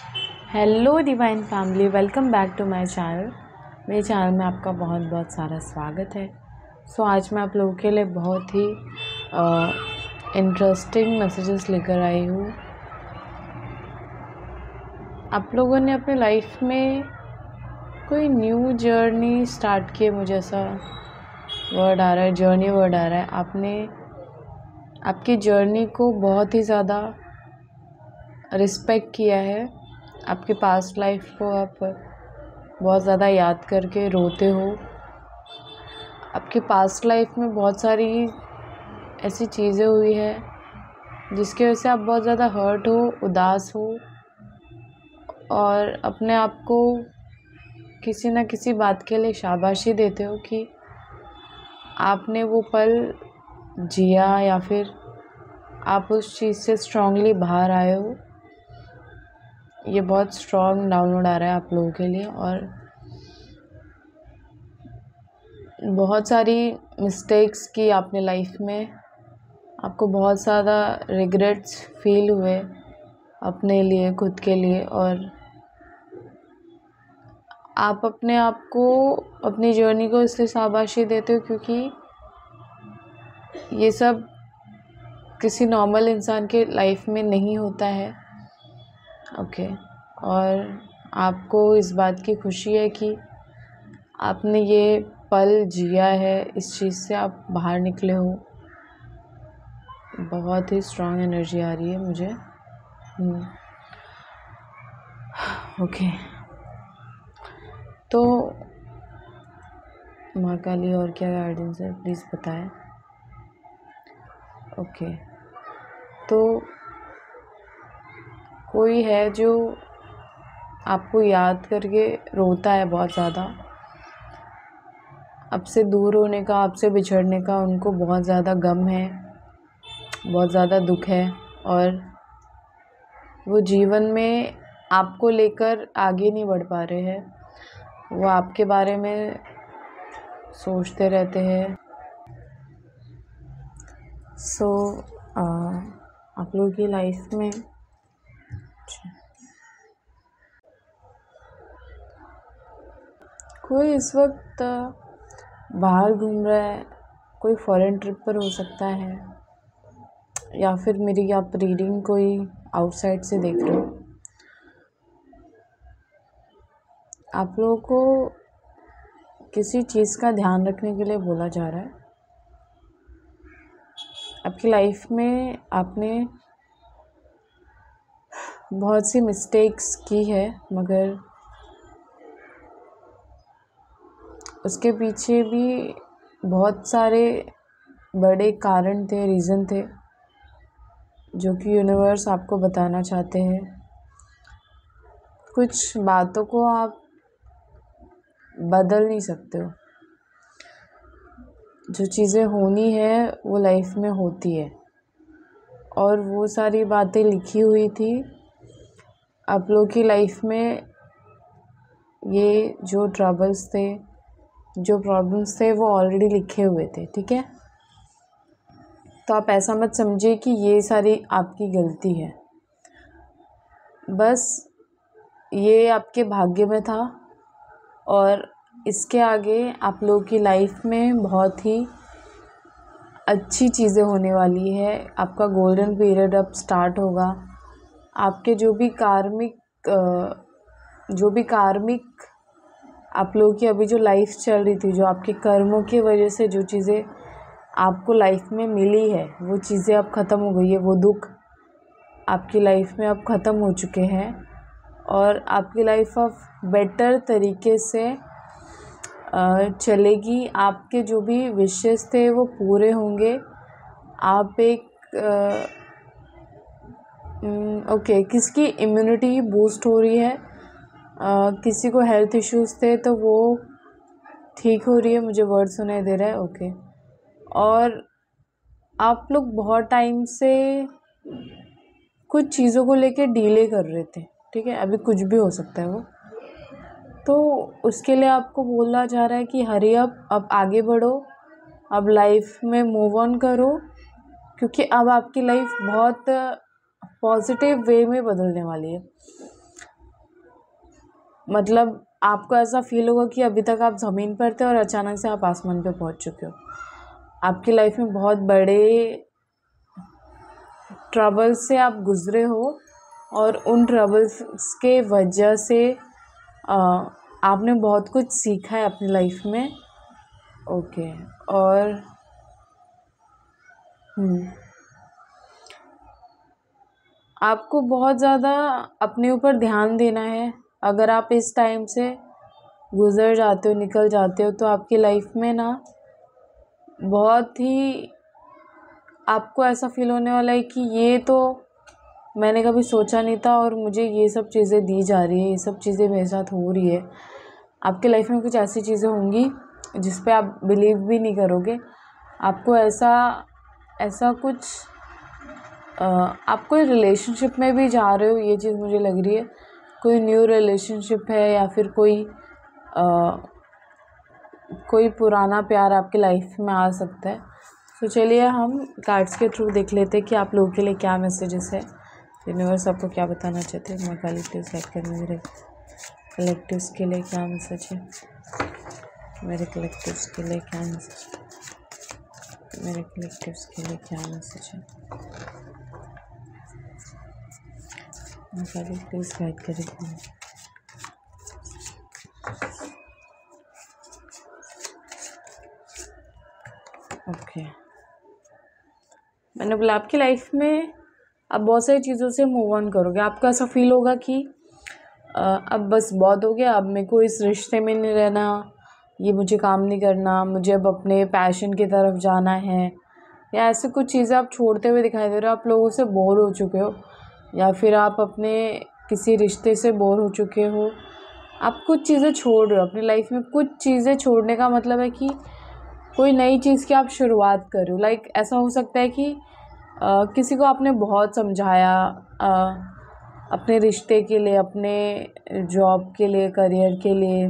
Hello divine family, welcome back to my channel. मेरे channel में आपका बहुत बहुत सारा स्वागत है। आज मैं आप लोगों के लिए बहुत ही इंटरेस्टिंग मैसेजेस लेकर आई हूँ। आप लोगों ने अपने लाइफ में कोई न्यू जर्नी स्टार्ट की है, मुझे ऐसा वर्ड आ रहा है, जर्नी वर्ड आ रहा है। आपने आपकी जर्नी को बहुत ही ज़्यादा रिस्पेक्ट किया है। आपके पास्ट लाइफ को आप बहुत ज़्यादा याद करके रोते हो। आपके पास्ट लाइफ में बहुत सारी ऐसी चीज़ें हुई है जिसकी वजह से आप बहुत ज़्यादा हर्ट हो, उदास हो और अपने आप को किसी न किसी बात के लिए शाबाशी देते हो कि आपने वो पल जिया या फिर आप उस चीज़ से स्ट्रांगली बाहर आए हो। ये बहुत स्ट्रॉन्ग डाउनलोड आ रहा है आप लोगों के लिए और बहुत सारी मिस्टेक्स की आपने लाइफ में। आपको बहुत ज़्यादा रिग्रेट्स फील हुए अपने लिए, खुद के लिए, और आप अपने आप को, अपनी जर्नी को इसलिए शाबाशी देते हो क्योंकि ये सब किसी नॉर्मल इंसान के लाइफ में नहीं होता है। ओके। और आपको इस बात की खुशी है कि आपने ये पल जिया है, इस चीज़ से आप बाहर निकले हो। बहुत ही स्ट्रॉन्ग एनर्जी आ रही है मुझे। ओके। तो माँ काली और क्या गाइडेंस है, प्लीज़ बताएं। ओके। तो कोई है जो आपको याद करके रोता है बहुत ज़्यादा। आपसे दूर होने का, आपसे बिछड़ने का उनको बहुत ज़्यादा गम है, बहुत ज़्यादा दुख है और वो जीवन में आपको लेकर आगे नहीं बढ़ पा रहे हैं। वो आपके बारे में सोचते रहते हैं। आप लोगों की लाइफ में कोई इस वक्त बाहर घूम रहा है, कोई फॉरेन ट्रिप पर हो सकता है या फिर मेरी आप रीडिंग कोई आउटसाइड से देख रहे हो। आप लोगों को किसी चीज़ का ध्यान रखने के लिए बोला जा रहा है। आपकी लाइफ में आपने बहुत सी मिस्टेक्स की है, मगर उसके पीछे भी बहुत सारे बड़े कारण थे, रीज़न थे जो कि यूनिवर्स आपको बताना चाहते हैं। कुछ बातों को आप बदल नहीं सकते हो। जो चीज़ें होनी है वो लाइफ में होती है और वो सारी बातें लिखी हुई थी आप लोगों की लाइफ में। ये जो ट्रबल्स थे, जो प्रॉब्लम्स थे, वो ऑलरेडी लिखे हुए थे, ठीक है। तो आप ऐसा मत समझिए कि ये सारी आपकी गलती है। बस ये आपके भाग्य में था और इसके आगे आप लोगों की लाइफ में बहुत ही अच्छी चीज़ें होने वाली है। आपका गोल्डन पीरियड अब स्टार्ट होगा। आपके जो भी कार्मिक आप लोगों की अभी जो लाइफ चल रही थी, जो आपके कर्मों की वजह से जो चीज़ें आपको लाइफ में मिली है, वो चीज़ें अब ख़त्म हो गई है। वो दुख आपकी लाइफ में अब ख़त्म हो चुके हैं और आपकी लाइफ अब बेटर तरीके से चलेगी। आपके जो भी विशेस थे वो पूरे होंगे। आप एक ओके, किसकी इम्यूनिटी बूस्ट हो रही है, किसी को हेल्थ इश्यूज़ थे तो वो ठीक हो रही है, मुझे वर्ड सुनाई दे रहा है। ओके। और आप लोग बहुत टाइम से कुछ चीज़ों को लेके डीले कर रहे थे, ठीक है। अभी कुछ भी हो सकता है वो, तो उसके लिए आपको बोला जा रहा है कि हरी अप, अब आगे बढ़ो, अब लाइफ में मूव ऑन करो, क्योंकि अब आपकी लाइफ बहुत पॉजिटिव वे में बदलने वाली है। मतलब आपको ऐसा फील होगा कि अभी तक आप ज़मीन पर थे और अचानक से आप आसमान पे पहुंच चुके हो। आपकी लाइफ में बहुत बड़े ट्रबल्स से आप गुज़रे हो और उन ट्रबल्स के वजह से आपने बहुत कुछ सीखा है अपनी लाइफ में। ओके। और आपको बहुत ज़्यादा अपने ऊपर ध्यान देना है। अगर आप इस टाइम से गुज़र जाते हो, निकल जाते हो, तो आपकी लाइफ में ना बहुत ही आपको ऐसा फील होने वाला है कि ये तो मैंने कभी सोचा नहीं था और मुझे ये सब चीज़ें दी जा रही है, ये सब चीज़ें मेरे साथ हो रही है। आपके लाइफ में कुछ ऐसी चीज़ें होंगी जिस पे आप बिलीव भी नहीं करोगे। आपको ऐसा कुछ आप कोई रिलेशनशिप में भी जा रहे हो, ये चीज़ मुझे लग रही है। कोई न्यू रिलेशनशिप है या फिर कोई पुराना प्यार आपके लाइफ में आ सकता है। तो चलिए हम कार्ड्स के थ्रू देख लेते हैं कि आप लोगों के लिए क्या मैसेजेस है, यूनिवर्स आपको क्या बताना चाहते हैं। मैं कलेक्टिव्स गाइड करने मेरे कलेक्टिव्स के लिए क्या मैसेज है, मेरे कलेक्टिव्स के लिए क्या मैसेज है, मेरे कलेक्टिव्स के लिए क्या मैसेज है। मैं कलेक्टिव्स गाइड करेंगे। ओके, मैंने बोला आपकी लाइफ में आप बहुत सारी चीज़ों से मूव ऑन करोगे। आपको ऐसा फील होगा कि अब बस बहुत हो गया, अब मेरे को इस रिश्ते में नहीं रहना, ये मुझे काम नहीं करना, मुझे अब अपने पैशन की तरफ जाना है, या ऐसे कुछ चीज़ें आप छोड़ते हुए दिखाई दे रहे हो। आप लोगों से बोर हो चुके हो या फिर आप अपने किसी रिश्ते से बोर हो चुके हो। आप कुछ चीज़ें छोड़ रहे हो अपनी लाइफ में। कुछ चीज़ें छोड़ने का मतलब है कि कोई नई चीज़ की आप शुरुआत कर रहे हो। लाइक ऐसा हो सकता है कि किसी को आपने बहुत समझाया अपने रिश्ते के लिए, अपने जॉब के लिए, करियर के लिए,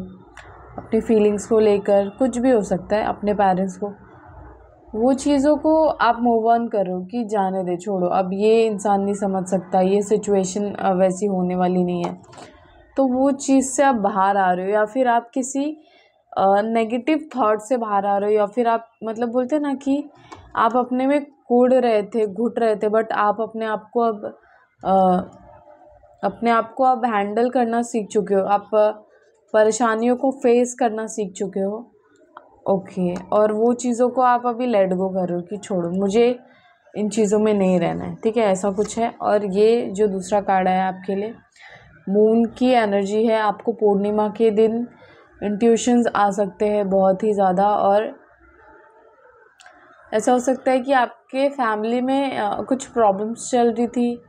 अपनी फीलिंग्स को लेकर, कुछ भी हो सकता है, अपने पेरेंट्स को। वो चीज़ों को आप मूव ऑन करो कि जाने दे, छोड़ो, अब ये इंसान नहीं समझ सकता, ये सिचुएशन वैसी होने वाली नहीं है। तो वो चीज़ से आप बाहर आ रहे हो, या फिर आप किसी नेगेटिव थॉट से बाहर आ रहे हो, या फिर आप मतलब बोलते हैं ना कि आप अपने में कूद रहे थे, घुट रहे थे, बट आप अपने आप को अब हैंडल करना सीख चुके हो। आप परेशानियों को फेस करना सीख चुके हो। ओके। और वो चीज़ों को आप अभी लेट गो करो कि छोड़ो, मुझे इन चीज़ों में नहीं रहना है। ठीक है, ऐसा कुछ है। और ये जो दूसरा कार्ड है आपके लिए, मून की एनर्जी है। आपको पूर्णिमा के दिन इंट्यूशंस आ सकते हैं बहुत ही ज़्यादा, और ऐसा हो सकता है कि आपके फैमिली में कुछ प्रॉब्लम्स चल रही थी,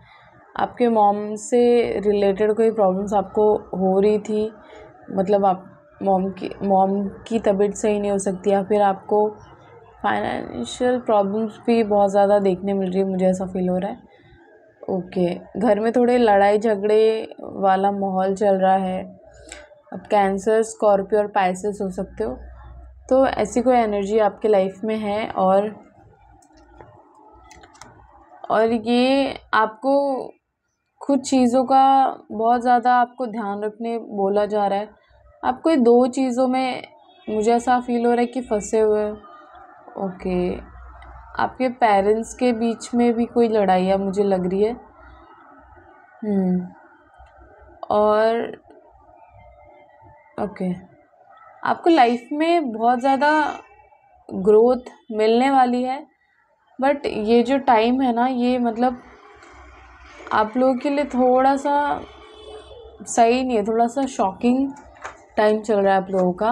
आपके मॉम से रिलेटेड कोई प्रॉब्लम्स आपको हो रही थी। मतलब आप मॉम की तबीयत सही नहीं हो सकती, या फिर आपको फाइनेंशियल प्रॉब्लम्स भी बहुत ज़्यादा देखने मिल रही है, मुझे ऐसा फील हो रहा है। ओके, घर में थोड़े लड़ाई झगड़े वाला माहौल चल रहा है। अब कैंसर, स्कॉर्पियो और पाइसेस हो सकते हो। तो ऐसी कोई एनर्जी आपके लाइफ में है, और ये आपको कुछ चीज़ों का बहुत ज़्यादा आपको ध्यान रखने बोला जा रहा है। आप कोई दो चीज़ों में, मुझे ऐसा फील हो रहा है कि फंसे हुए। ओके, आपके पेरेंट्स के बीच में भी कोई लड़ाई मुझे लग रही है। और ओके, आपको लाइफ में बहुत ज़्यादा ग्रोथ मिलने वाली है, बट ये जो टाइम है ना, ये मतलब आप लोगों के लिए थोड़ा सा सही नहीं है, थोड़ा सा शॉकिंग टाइम चल रहा है आप लोगों का।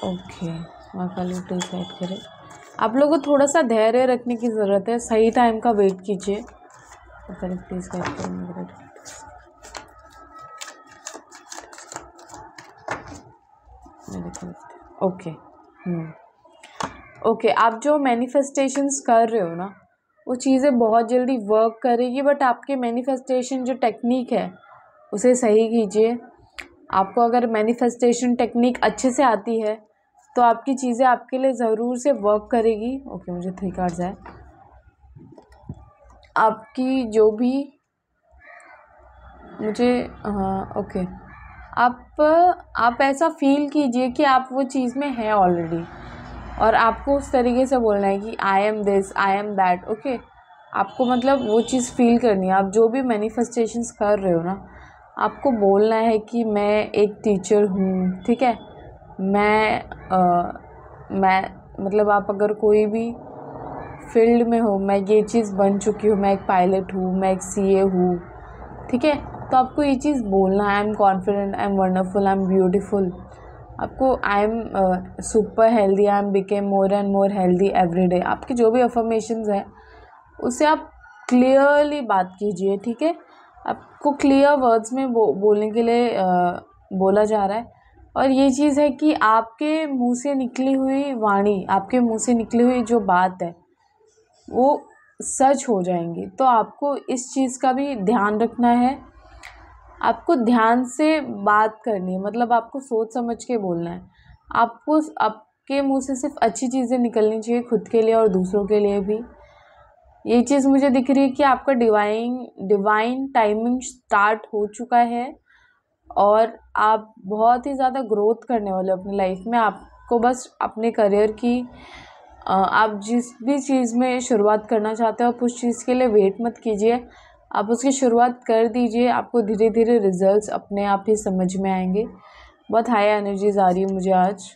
ओके, प्लीज गाइड करें। आप लोगों को थोड़ा सा धैर्य रखने की ज़रूरत है, सही टाइम का वेट कीजिए। प्लीज गाइड करें। ओके। ओके, आप जो मैनिफेस्टेशंस कर रहे हो ना, वो चीज़ें बहुत जल्दी वर्क करेगी, बट आपके मैनिफेस्टेशन जो टेक्निक है उसे सही कीजिए। आपको अगर मैनिफेस्टेशन टेक्निक अच्छे से आती है तो आपकी चीज़ें आपके लिए ज़रूर से वर्क करेगी। ओके, मुझे 3 कार्ड्स है। आपकी जो भी मुझे ओके, आप ऐसा फील कीजिए कि आप वो चीज़ में हैं ऑलरेडी, और आपको उस तरीके से बोलना है कि I am this, I am that. Okay, आपको मतलब वो चीज़ फील करनी है। आप जो भी मैनिफेस्टेशंस कर रहे हो ना, आपको बोलना है कि मैं एक टीचर हूँ, ठीक है। मैं मतलब आप अगर कोई भी फील्ड में हो, मैं ये चीज़ बन चुकी हूँ, मैं एक पायलट हूँ, मैं एक सीए हूँ, ठीक है। तो आपको ये चीज़ बोलना है, I am confident, I am wonderful, I am beautiful. आपको I am super healthy, I am became more and more healthy every day. आपकी जो भी अफर्मेशंस है उसे आप क्लियरली बात कीजिए, ठीक है। आपको क्लियर वर्ड्स में बोलने के लिए बोला जा रहा है। और ये चीज़ है कि आपके मुंह से निकली हुई वाणी, आपके मुंह से निकली हुई जो बात है वो सच हो जाएंगी। तो आपको इस चीज़ का भी ध्यान रखना है। आपको ध्यान से बात करनी है, मतलब आपको सोच समझ के बोलना है। आपको आपके मुंह से सिर्फ अच्छी चीज़ें निकलनी चाहिए, खुद के लिए और दूसरों के लिए भी। ये चीज़ मुझे दिख रही है कि आपका डिवाइन टाइमिंग स्टार्ट हो चुका है, और आप बहुत ही ज़्यादा ग्रोथ करने वाले हो अपनी लाइफ में। आपको बस अपने करियर की आप जिस भी चीज़ में शुरुआत करना चाहते हो, आप उस चीज़ के लिए वेट मत कीजिए, आप उसकी शुरुआत कर दीजिए। आपको धीरे धीरे रिजल्ट्स अपने आप ही समझ में आएंगे। बहुत हाई एनर्जीज आ रही है मुझे आज।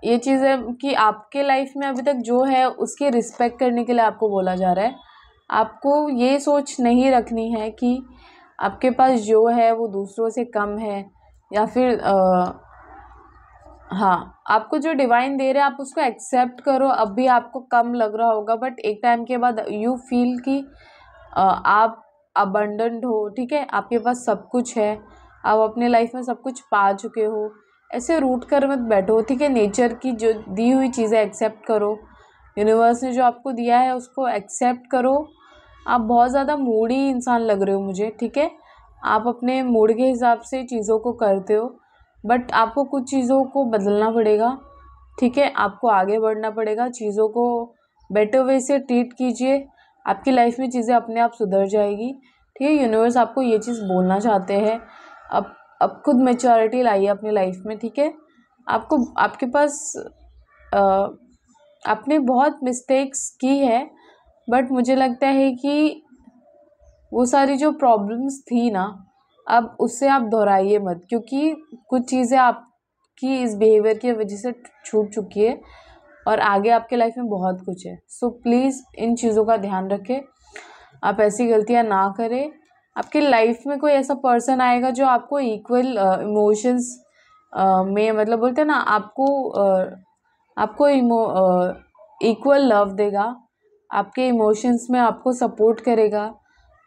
ये चीज़ है कि आपके लाइफ में अभी तक जो है उसकी रिस्पेक्ट करने के लिए आपको बोला जा रहा है। आपको ये सोच नहीं रखनी है कि आपके पास जो है वो दूसरों से कम है, या फिर हाँ, आपको जो डिवाइन दे रहे हैं आप उसको एक्सेप्ट करो। अभी आपको कम लग रहा होगा, बट एक टाइम के बाद यू फील कि आप अबंडेंट हो, ठीक है। आपके पास सब कुछ है, आप अपने लाइफ में सब कुछ पा चुके हो। ऐसे रूठ कर मत बैठो, ठीक है। नेचर की जो दी हुई चीज़ें एक्सेप्ट करो, यूनिवर्स ने जो आपको दिया है उसको एक्सेप्ट करो। आप बहुत ज़्यादा मूडी इंसान लग रहे हो मुझे, ठीक है। आप अपने मूड के हिसाब से चीज़ों को करते हो, बट आपको कुछ चीज़ों को बदलना पड़ेगा, ठीक है। आपको आगे बढ़ना पड़ेगा, चीज़ों को बेटर वे से ट्रीट कीजिए। आपकी लाइफ में चीज़ें अपने आप सुधर जाएगी, ठीक है। यूनिवर्स आपको ये चीज़ बोलना चाहते हैं। अब खुद मैच्योरिटी लाइए अपनी लाइफ में, ठीक है। आपको आपके पास आपने बहुत मिस्टेक्स की है, बट मुझे लगता है कि वो सारी जो प्रॉब्लम्स थी ना, अब उससे आप दोहराइए मत, क्योंकि कुछ चीज़ें आपकी इस बिहेवियर की वजह से छूट चुकी है, और आगे आपके लाइफ में बहुत कुछ है। सो प्लीज़ इन चीज़ों का ध्यान रखें, आप ऐसी गलतियां ना करें। आपकी लाइफ में कोई ऐसा पर्सन आएगा जो आपको इक्वल इमोशंस में, मतलब बोलते हैं ना, आपको इक्वल लव देगा, आपके इमोशंस में आपको सपोर्ट करेगा,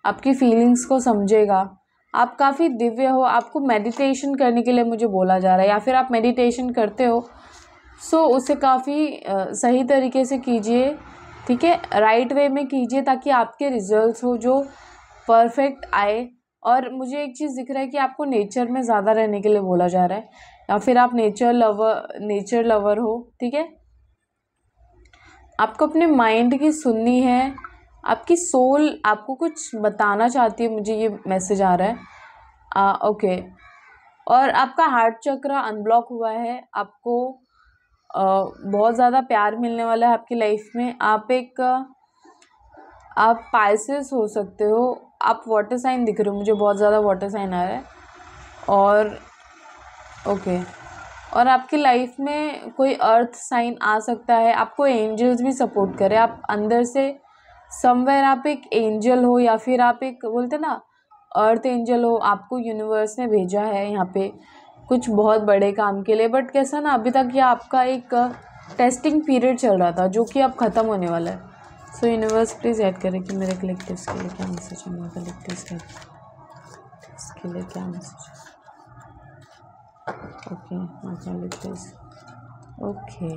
आपकी फीलिंग्स को समझेगा। आप काफ़ी दिव्य हो। आपको मेडिटेशन करने के लिए मुझे बोला जा रहा है, या फिर आप मेडिटेशन करते हो, सो उसे काफ़ी सही तरीके से कीजिए, ठीक है। राइट वे में कीजिए ताकि आपके रिजल्ट्स हो जो परफेक्ट आए। और मुझे एक चीज़ दिख रहा है कि आपको नेचर में ज़्यादा रहने के लिए बोला जा रहा है, या फिर आप नेचर लवर हो, ठीक है। आपको अपने माइंड की सुननी है, आपकी सोल आपको कुछ बताना चाहती है, मुझे ये मैसेज आ रहा है। ओके। और आपका हार्ट चक्र अनब्लॉक हुआ है। आपको बहुत ज़्यादा प्यार मिलने वाला है आपकी लाइफ में। आप पाइसेस हो सकते हो। आप वाटर साइन दिख रहे हो, मुझे बहुत ज़्यादा वाटर साइन आ रहा है। और ओके, और आपकी लाइफ में कोई अर्थ साइन आ सकता है। आपको एंजल्स भी सपोर्ट करे। आप अंदर से समवेयर आप एक एंजल हो, या फिर आप एक बोलते ना अर्थ एंजल हो। आपको यूनिवर्स ने भेजा है यहाँ पे कुछ बहुत बड़े काम के लिए, बट कैसा ना, अभी तक ये आपका एक टेस्टिंग पीरियड चल रहा था जो कि अब ख़त्म होने वाला है। सो यूनिवर्स प्लीज़ ऐड करें कि मेरे कलेक्टिव्स के लिए क्या मैसेज है, मेरे कलेक्टिव्स के लिए क्या मैसेज है। Okay, okay,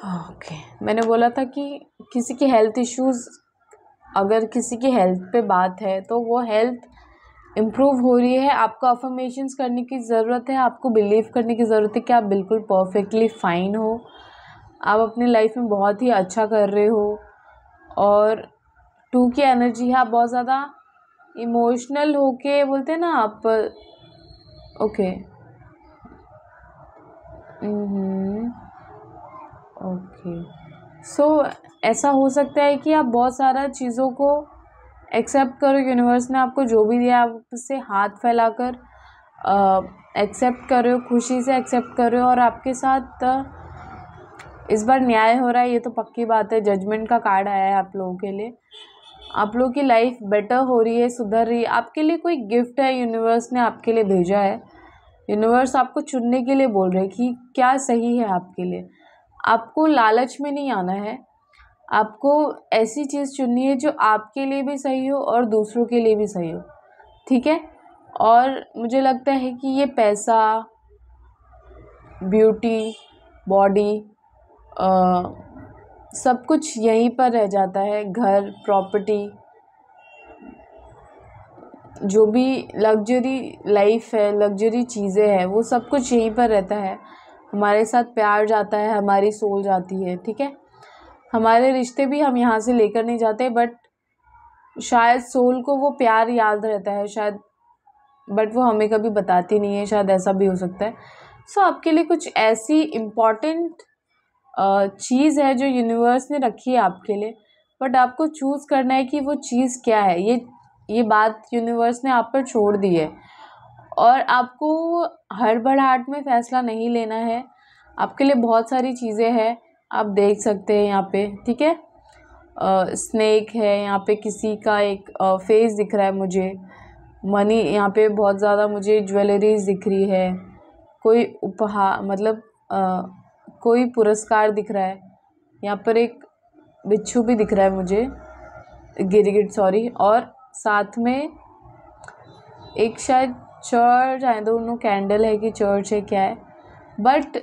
okay. मैंने बोला था कि किसी की हेल्थ इश्यूज़, अगर किसी की हेल्थ पे बात है तो वो हेल्थ इम्प्रूव हो रही है। आपको अफर्मेशंस करने की ज़रूरत है, आपको बिलीव करने की ज़रूरत है कि आप बिल्कुल परफेक्टली फ़ाइन हो, आप अपनी लाइफ में बहुत ही अच्छा कर रहे हो। और 2 की एनर्जी है। आप बहुत ज़्यादा इमोशनल होके बोलते हैं ना आप। ओके। ओके। सो ऐसा हो सकता है कि आप बहुत सारा चीज़ों को एक्सेप्ट करो। यूनिवर्स ने आपको जो भी दिया आप उससे हाथ फैलाकर एक्सेप्ट करो, खुशी से एक्सेप्ट करो। और आपके साथ इस बार न्याय हो रहा है, ये तो पक्की बात है। जजमेंट का कार्ड आया है आप लोगों के लिए। आप लोगों की लाइफ बेटर हो रही है, सुधर रही है। आपके लिए कोई गिफ्ट है यूनिवर्स ने आपके लिए भेजा है। यूनिवर्स आपको चुनने के लिए बोल रहे हैं कि क्या सही है आपके लिए। आपको लालच में नहीं आना है। आपको ऐसी चीज़ चुननी है जो आपके लिए भी सही हो और दूसरों के लिए भी सही हो, ठीक है। और मुझे लगता है कि ये पैसा, ब्यूटी, बॉडी, सब कुछ यहीं पर रह जाता है। घर, प्रॉपर्टी, जो भी लग्जरी लाइफ है, लग्जरी चीज़ें हैं, वो सब कुछ यहीं पर रहता है। हमारे साथ प्यार जाता है, हमारी सोल जाती है, ठीक है। हमारे रिश्ते भी हम यहाँ से लेकर नहीं जाते, बट शायद सोल को वो प्यार याद रहता है शायद, बट वो हमें कभी बताती नहीं है। शायद ऐसा भी हो सकता है। सो आपके लिए कुछ ऐसी इम्पॉर्टेंट चीज़ है जो यूनिवर्स ने रखी है आपके लिए, बट आपको चूज़ करना है कि वो चीज़ क्या है। ये बात यूनिवर्स ने आप पर छोड़ दी है। और आपको हड़बड़ाहट में फ़ैसला नहीं लेना है। आपके लिए बहुत सारी चीज़ें हैं, आप देख सकते हैं यहाँ पे, ठीक है। स्नेक है यहाँ पे, किसी का एक फेस दिख रहा है मुझे। मनी यहाँ पे बहुत ज़्यादा मुझे ज्वेलरीज दिख रही है। कोई उपहार मतलब कोई पुरस्कार दिख रहा है। यहाँ पर एक बिच्छू भी दिख रहा है मुझे, गिरगिट सॉरी। और साथ में एक शायद church, I don't know candle है कि चर्च है क्या है, बट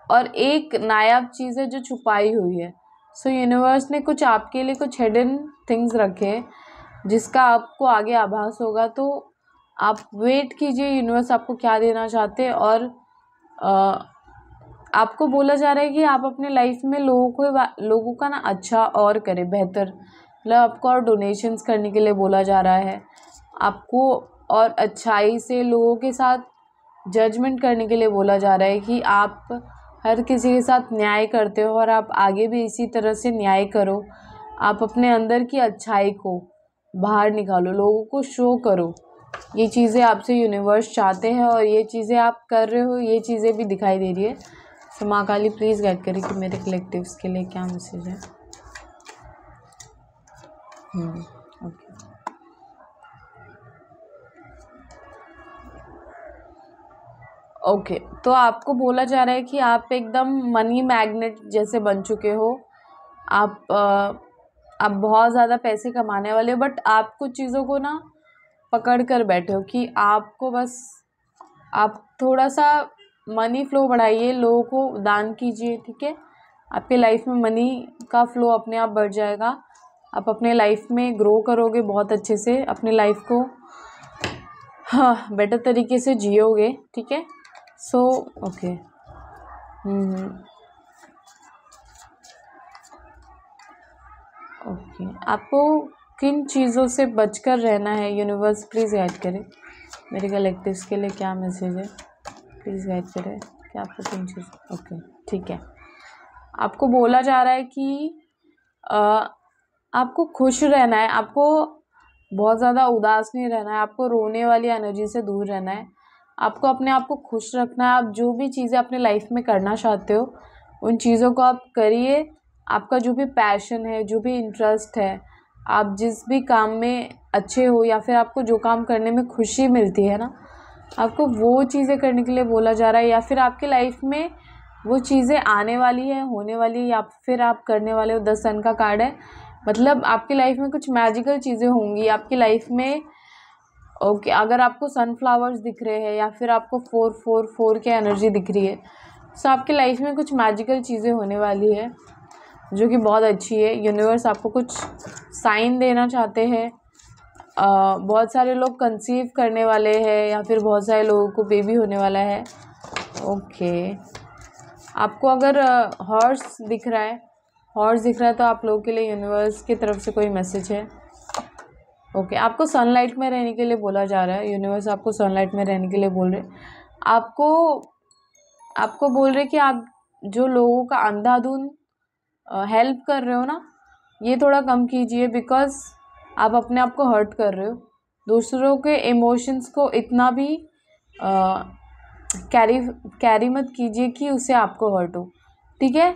और एक नायाब चीज़ है जो छुपाई हुई है। सो यूनिवर्स ने कुछ आपके लिए कुछ हिडन थिंग्स रखे जिसका आपको आगे आभास होगा। तो आप वेट कीजिए, यूनिवर्स आपको क्या देना चाहते हैं। और आपको बोला जा रहा है कि आप अपने लाइफ में लोगों का ना अच्छा और करें, बेहतर। मतलब आपको और डोनेशंस करने के लिए बोला जा रहा है आपको, और अच्छाई से लोगों के साथ जजमेंट करने के लिए बोला जा रहा है कि आप हर किसी के साथ न्याय करते हो और आप आगे भी इसी तरह से न्याय करो। आप अपने अंदर की अच्छाई को बाहर निकालो, लोगों को शो करो। ये चीज़ें आपसे यूनिवर्स चाहते हैं और ये चीज़ें आप कर रहे हो, ये चीज़ें भी दिखाई दे रही है। सो माँ काली प्लीज़ गाइड करें कि मेरे कलेक्टिव्स के लिए क्या मैसेज है। ओके। ओके, तो आपको बोला जा रहा है कि आप एकदम मनी मैग्नेट जैसे बन चुके हो। आप बहुत ज़्यादा पैसे कमाने वाले हो, बट आप कुछ चीज़ों को ना पकड़ कर बैठे हो कि आपको बस आप थोड़ा सा मनी फ्लो बढ़ाइए, लोगों को दान कीजिए, ठीक है। आपके लाइफ में मनी का फ्लो अपने आप बढ़ जाएगा। आप अपने लाइफ में ग्रो करोगे बहुत अच्छे से, अपने लाइफ को बेटर तरीके से जियोगे, ठीक है। So okay. ओके, आपको किन चीज़ों से बचकर रहना है, यूनिवर्स प्लीज़ गाइड करें। मेरे कलेक्टिव्स के लिए क्या मैसेज है, प्लीज़ गाइड करें कि आपको किन चीज़। ओके, ठीक है। आपको बोला जा रहा है कि आपको खुश रहना है, आपको बहुत ज़्यादा उदास नहीं रहना है, आपको रोने वाली एनर्जी से दूर रहना है। आपको अपने आप को खुश रखना है। आप जो भी चीज़ें अपने लाइफ में करना चाहते हो उन चीज़ों को आप करिए। आपका जो भी पैशन है, जो भी इंटरेस्ट है, आप जिस भी काम में अच्छे हो या फिर आपको जो काम करने में खुशी मिलती है ना, आपको वो चीज़ें करने के लिए बोला जा रहा है। या फिर आपके लाइफ में वो चीज़ें आने वाली है, होने वाली है, या फिर आप करने वाले हो। 10 सन का कार्ड है, मतलब आपकी लाइफ में कुछ मैजिकल चीज़ें होंगी आपकी लाइफ में। ओके, अगर आपको सनफ्लावर्स दिख रहे हैं या फिर आपको 444 की एनर्जी दिख रही है, सो आपकी लाइफ में कुछ मैजिकल चीज़ें होने वाली है जो कि बहुत अच्छी है। यूनिवर्स आपको कुछ साइन देना चाहते हैं। बहुत सारे लोग कंसीव करने वाले हैं या फिर बहुत सारे लोगों को बेबी होने वाला है। ओके, आपको अगर हॉर्स दिख रहा है हॉर्स दिख रहा है तो आप लोगों के लिए यूनिवर्स की तरफ से कोई मैसेज है। ओके, आपको सनलाइट में रहने के लिए बोला जा रहा है। यूनिवर्स आपको सनलाइट में रहने के लिए बोल रहे हैं। आपको बोल रहे कि आप जो लोगों का अंधाधुंध हेल्प कर रहे हो ना, ये थोड़ा कम कीजिए, बिकॉज आप अपने आप को हर्ट कर रहे हो। दूसरों के इमोशंस को इतना भी कैरी मत कीजिए कि उससे आपको हर्ट हो, ठीक है।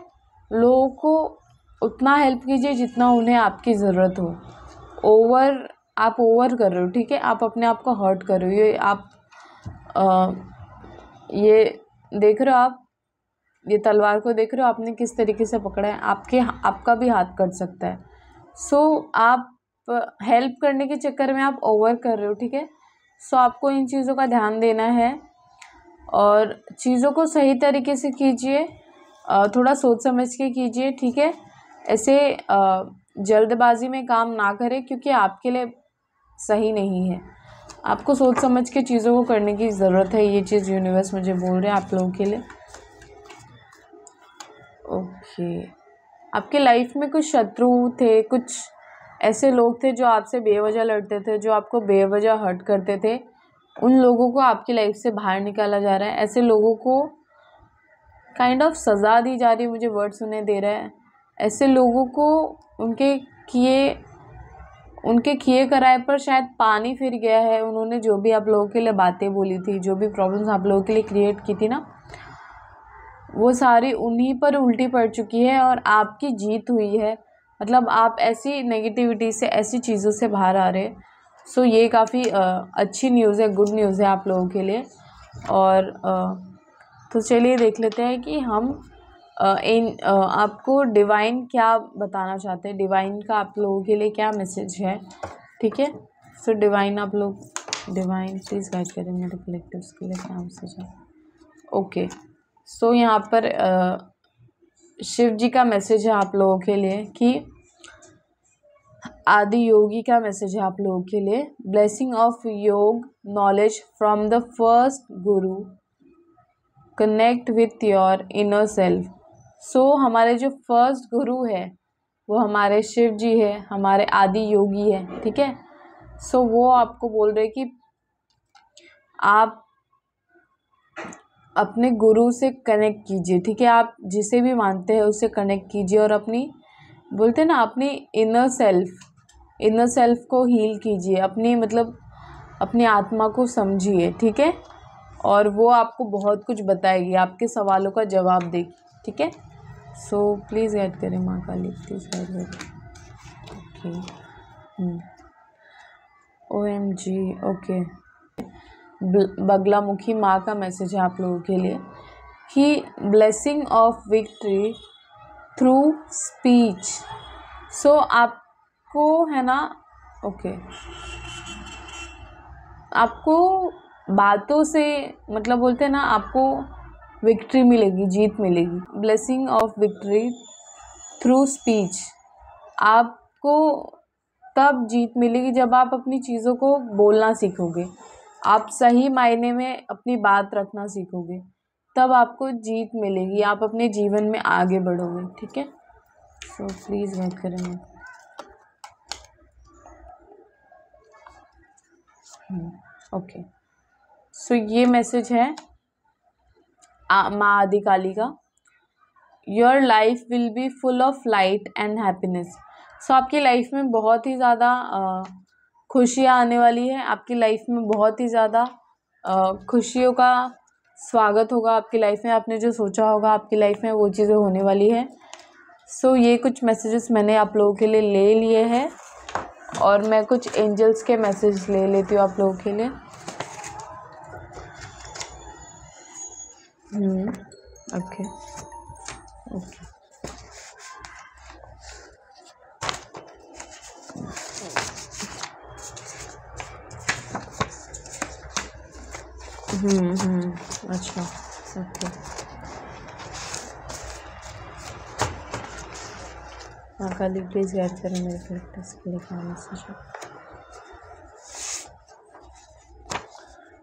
लोगों को उतना हेल्प कीजिए जितना उन्हें आपकी ज़रूरत हो। आप ओवर कर रहे हो, ठीक है। आप अपने आप को हर्ट कर रहे हो। ये देख रहे हो आप, ये तलवार को देख रहे हो आपने किस तरीके से पकड़ा है। आपका भी हाथ कट सकता है। सो आप हेल्प करने के चक्कर में आप ओवर कर रहे हो, ठीक है। सो आपको इन चीज़ों का ध्यान देना है और चीज़ों को सही तरीके से कीजिए, थोड़ा सोच समझ के कीजिए, ठीक है। ऐसे जल्दबाजी में काम ना करें, क्योंकि आपके लिए सही नहीं है। आपको सोच समझ के चीज़ों को करने की ज़रूरत है। ये चीज़ यूनिवर्स मुझे बोल रहे हैं आप लोगों के लिए। ओके, आपके लाइफ में कुछ शत्रु थे, कुछ ऐसे लोग थे जो आपसे बेवजह लड़ते थे, जो आपको बेवजह हर्ट करते थे। उन लोगों को आपकी लाइफ से बाहर निकाला जा रहा है। ऐसे लोगों को काइंड ऑफ सज़ा दी जा रही है, मुझे वर्ड सुने दे रहा है। ऐसे लोगों को उनके किए कराए पर शायद पानी फिर गया है। उन्होंने जो भी आप लोगों के लिए बातें बोली थी, जो भी प्रॉब्लम्स आप लोगों के लिए क्रिएट की थी ना, वो सारी उन्हीं पर उल्टी पड़ चुकी है और आपकी जीत हुई है। मतलब आप ऐसी नेगेटिविटी से, ऐसी चीज़ों से बाहर आ रहे हैं। सो ये काफ़ी अच्छी न्यूज़ है, गुड न्यूज़ है आप लोगों के लिए। और तो चलिए देख लेते हैं कि हम आपको डिवाइन क्या बताना चाहते हैं, डिवाइन का आप लोगों के लिए क्या मैसेज है, ठीक है। सो डिवाइन प्लीज़ गाइड करें मेरे कलेक्टिव्स के लिए क्या मैसेज है। ओके, सो यहाँ पर शिव जी का मैसेज है आप लोगों के लिए कि आदि योगी का मैसेज है आप लोगों के लिए। Blessing of yoga knowledge from the first guru, connect with your inner self. So हमारे जो फर्स्ट गुरु है वो हमारे शिव जी है, हमारे आदि योगी है, ठीक है। सो वो आपको बोल रहे कि आप अपने गुरु से कनेक्ट कीजिए, ठीक है। आप जिसे भी मानते हैं उससे कनेक्ट कीजिए और अपनी बोलते हैं ना, अपनी इनर सेल्फ को हील कीजिए, अपनी आत्मा को समझिए, ठीक है। और वो आपको बहुत कुछ बताएगी, आपके सवालों का जवाब देगी, ठीक है। सो प्लीज़ गाइड करें माँ काली, प्लीज़ गाइड करें। Okay, OMG, okay. बगलामुखी माँ का मैसेज है आप लोगों के लिए कि blessing of victory through speech. So आपको है ना, ओके, आपको बातों से बोलते हैं ना, आपको विक्ट्री मिलेगी, जीत मिलेगी। Blessing of victory through speech. आपको तब जीत मिलेगी जब आप अपनी चीज़ों को बोलना सीखोगे, आप सही मायने में अपनी बात रखना सीखोगे, तब आपको जीत मिलेगी, आप अपने जीवन में आगे बढ़ोगे, ठीक है। सो प्लीज़ गाइड करेंगे। ओके, सो ये मैसेज है माँ आदिकाली का। Your life will be full of light and happiness. So आपकी लाइफ में बहुत ही ज़्यादा खुशियाँ आने वाली है। आपकी लाइफ में बहुत ही ज़्यादा खुशियों का स्वागत होगा आपकी लाइफ में। आपने जो सोचा होगा आपकी लाइफ में वो चीज़ें होने वाली है। सो ये कुछ मैसेजेस मैंने आप लोगों के लिए ले लिए हैं और मैं कुछ एंजल्स के मैसेज ले लेती हूँ आप लोगों के लिए। ओके ओके, अच्छा, ओके। हाँ, खाली प्लीज़ गाइड करें मेरे कलेक्टर्स के लिए क्या मैसेज है।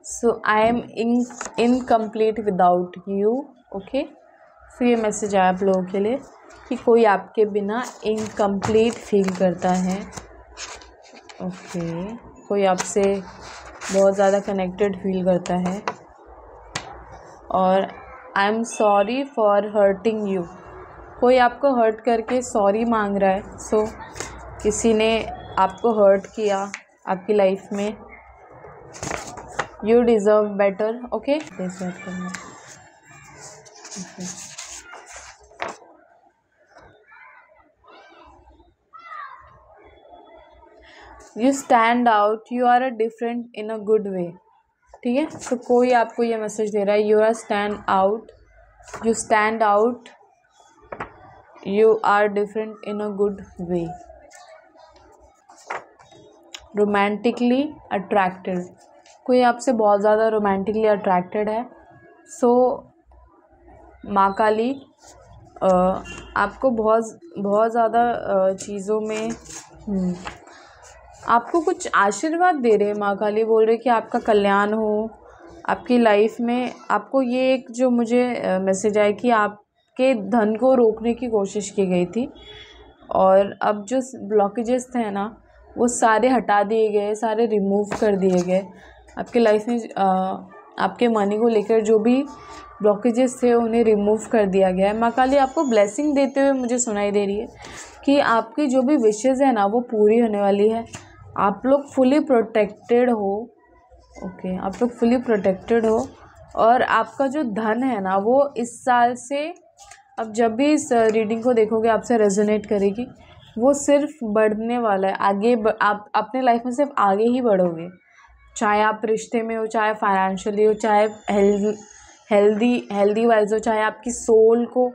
So I am incomplete without you. Okay, so ये मैसेज आया आप लोगों के लिए। कि कोई आपके बिना इनकम्प्लीट फील करता है। ओके, कोई आपसे बहुत ज़्यादा कनेक्टेड फील करता है। और I am sorry for hurting you, कोई आपको हर्ट करके सॉरी मांग रहा है। सो किसी ने आपको हर्ट किया आपकी लाइफ में। You deserve better. Okay, deserve करना। You stand out, you are a different in a good way. ठीक है, तो कोई आपको ये मैसेज दे रहा है, you are stand out, you stand out, you are different in a good way. Romantically attracted, कोई आपसे बहुत ज़्यादा रोमांटिकली अट्रैक्टेड है। सो माँ काली आपको बहुत ज़्यादा चीज़ों में आपको कुछ आशीर्वाद दे रहे हैं। माँ काली बोल रहे कि आपका कल्याण हो आपकी लाइफ में। आपको ये एक जो मुझे मैसेज आया कि आपके धन को रोकने की कोशिश की गई थी, और अब जो ब्लॉकेजेस थे ना वो सारे हटा दिए गए, सारे रिमूव कर दिए गए। आपके लाइफ में आपके मनी को लेकर जो भी ब्लॉकेजेस थे उन्हें रिमूव कर दिया गया है। माँ काली आपको ब्लेसिंग देते हुए मुझे सुनाई दे रही है कि आपकी जो भी विशेज़ है ना वो पूरी होने वाली है। आप लोग फुली प्रोटेक्टेड हो। ओके, आप लोग फुली प्रोटेक्टेड हो, और आपका जो धन है ना वो इस साल से, अब जब भी इस रीडिंग को देखोगे आपसे रेजोनेट करेगी, वो सिर्फ बढ़ने वाला है। आगे आप अपने लाइफ में सिर्फ आगे ही चाहे आप रिश्ते में हो, चाहे फाइनेंशियली हो, चाहे हेल्दी वाइज हो, चाहे आपकी सोल को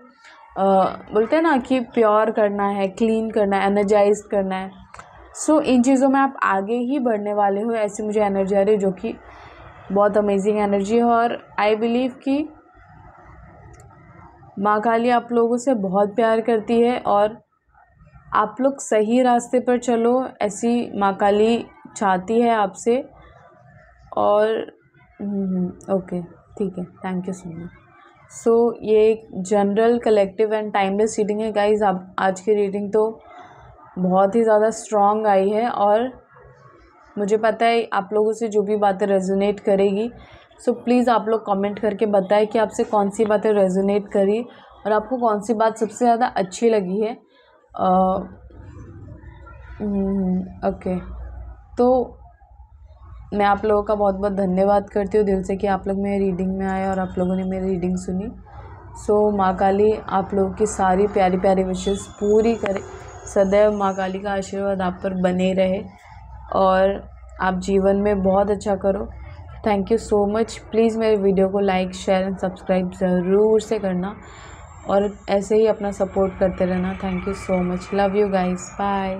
बोलते हैं ना कि प्योर करना है, क्लीन करना है, एनर्जाइज करना है। सो इन चीज़ों में आप आगे ही बढ़ने वाले हो, ऐसी मुझे एनर्जी आ रही है, जो कि बहुत अमेजिंग एनर्जी है। और आई बिलीव कि माँ काली आप लोगों से बहुत प्यार करती है और आप लोग सही रास्ते पर चलो, ऐसी माँ काली चाहती है आपसे। और ओके, ठीक है, थैंक यू सो मच। सो ये एक general collective and timeless reading है गाइज। आप आज की रीडिंग तो बहुत ही ज़्यादा स्ट्रॉन्ग आई है, और मुझे पता है आप लोगों से जो भी बातें रेजोनेट करेगी। सो प्लीज़ आप लोग कमेंट करके बताएं कि आपसे कौन सी बातें रेजोनेट करी और आपको कौन सी बात सबसे ज़्यादा अच्छी लगी है। ओके, तो मैं आप लोगों का बहुत बहुत धन्यवाद करती हूँ दिल से कि आप लोग मेरी रीडिंग में आए और आप लोगों ने मेरी रीडिंग सुनी। सो माँ काली आप लोगों की सारी प्यारी प्यारी विशेस पूरी करे। सदैव माँ काली का आशीर्वाद आप पर बने रहे और आप जीवन में बहुत अच्छा करो। Thank you so much. Please मेरे वीडियो को लाइक, शेयर एंड सब्सक्राइब ज़रूर से करना, और ऐसे ही अपना सपोर्ट करते रहना। Thank you so much. Love you guys. Bye.